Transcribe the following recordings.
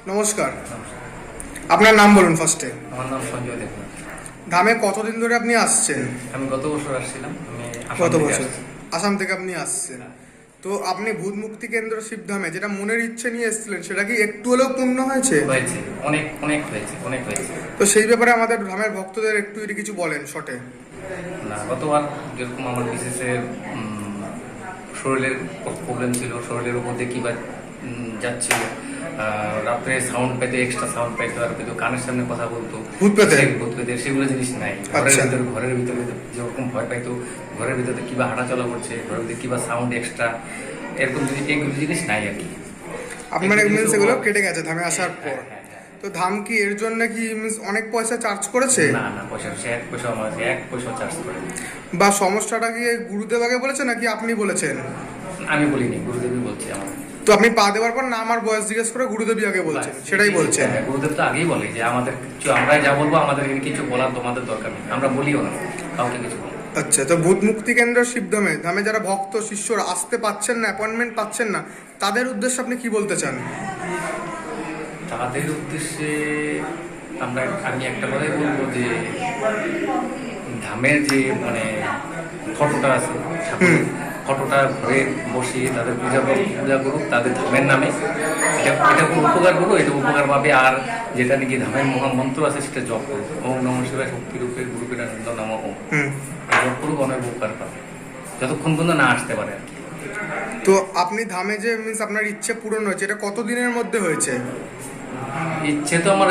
নমস্কার, আপনার নাম বলুন ফার্স্টে। আমার নাম সঞ্জয় দেবনাথ। ধামে কতদিন ধরে আপনি আসছেন? আমি গত বছর আসছিলাম। আমি গত বছর আসাম থেকে আপনি আসছেন। তো আপনি ভূত মুক্তি কেন্দ্র শিবধামে যেটা মনের ইচ্ছে নিয়ে এসেছিলেন, সেটা কি একটু হলেও পূর্ণ হয়েছে? হয়েছে, অনেক অনেক হয়েছে, অনেক হয়েছে। তো সেই ব্যাপারে আমাদের ধামের ভক্তদের একটু যদি কিছু বলেন শর্টে। না, গতবার যেরকম আমার বিশেষের শরীরের প্রবলেম ছিল, শরীরের উপর দিয়ে কী বা যাচ্ছিল, রাত্রে সাউন্ড পেতে, এক্সট্রা সাউন্ড পাইতো, আর পেতো কানের সামনে কথা বলতো, ভূত পেতে সেগুলো জিনিস নাই। ঘরের ভিতরে যেরকম ভয় পাইতো, ঘরের ভিতরে কিবা হাঁটা চলা করছে, ঘরের ভিতরে কিবা সাউন্ড এক্সট্রা, এরকম এগুলো জিনিস নাই আর কি। আপনার মিনস এগুলো কেটে গেছে ধামে আসার পর। তো ধাম কি এর জন্য কি মিনস অনেক পয়সা চার্জ করেছে? না না, পয়সা সে এক পয়সা আমার এক পয়সা চার্জ করে। বা সমস্যাটা কি গুরুদেব আগে বলেছে নাকি আপনি বলেছেন? আমি বলিনি, গুরুদেবই বলছে আমার। তো আপনি পা দেওয়ার পর না আমার বয়স জিজ্ঞেস করে গুরুদেবী আগে বলছেন, সেটাই বলছেন? গুরুদেব তো আগেই বলে যে আমাদের কিছু, আমরা যা বলবো আমাদের কিছু বলার তোমাদের দরকার নেই, আমরা বলিও না কাউকে কিছু বলি। আচ্ছা, তো ভূত মুক্তি কেন্দ্র শিবধামে ধামে যারা ভক্ত শিষ্যরা আসতে পাচ্ছেন না, অ্যাপয়েন্টমেন্ট পাচ্ছেন না, তাদের উদ্দেশ্যে আপনি কি বলতে চান? তাদের উদ্দেশ্যে আমি একটা কথাই বলবো যে ধামের যে ফটোটা আছে, ফটোটা ঘরে বসিয়ে তাদের পূজা করুক তাদের ধামের নামে। এটা কোনো উপকার করুক, এটা উপকার পাবে। আর যেটা নাকি ধামের মহামন্ত্র আছে সেটা জপ করুক, ওম নমঃ শিবায় শক্তিরূপে গুরুপীঠ আনন্দ নম ওম, জপ করুক, অনেক উপকার পাবে যতক্ষণ পর্যন্ত না আসতে পারে আর কি। তো আপনি ধামে যে মিনস আপনার ইচ্ছে পূরণ হয়েছে, এটা কতদিনের মধ্যে হয়েছে? ইচ্ছে তো আমার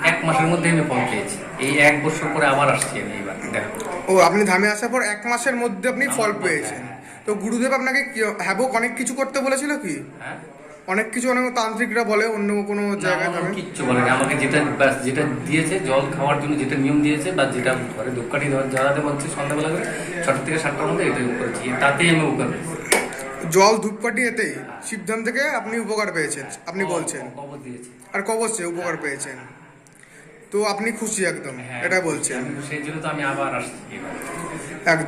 এক মাসের মধ্যে আমি ফল পেয়েছি। এই এক বছর পরে আবার আসছি আমি এবার দেখা করতে। ও, আপনি ধামে আসার পর এক মাসের মধ্যে আপনি ফল পেয়েছেন? তো গুরুদেব আপনাকে হ্যাবক অনেক কিছু করতে বলেছিল কি? হ্যাঁ, অনেক কিছু, অনেক তান্ত্রিকরা বলে অন্য কোনো জায়গায় ধামে কিচ্ছু বলেনি আমাকে। যেটা দিয়েছে জল খাওয়ার জন্য, যেটা নিয়ম দিয়েছে বা যেটা ঘরে ধূপকাঠি জ্বালাতে বলছে সন্ধ্যাবেলা করে 6টা থেকে 7টার মধ্যে, এটাই করেছি, তাতেই আমি উপকার পেয়েছি। জল ধূপকাঠি এতেই শিবধাম থেকে আপনি উপকার পেয়েছেন আপনি বলছেন? কবর দিয়েছে আর কবচে উপকার পেয়েছেন, তো আপনি খুশি একদম, হ্যাঁ, এটা বলছেন? সেই জন্য তো আমি আবার আসছি এবার। একদম।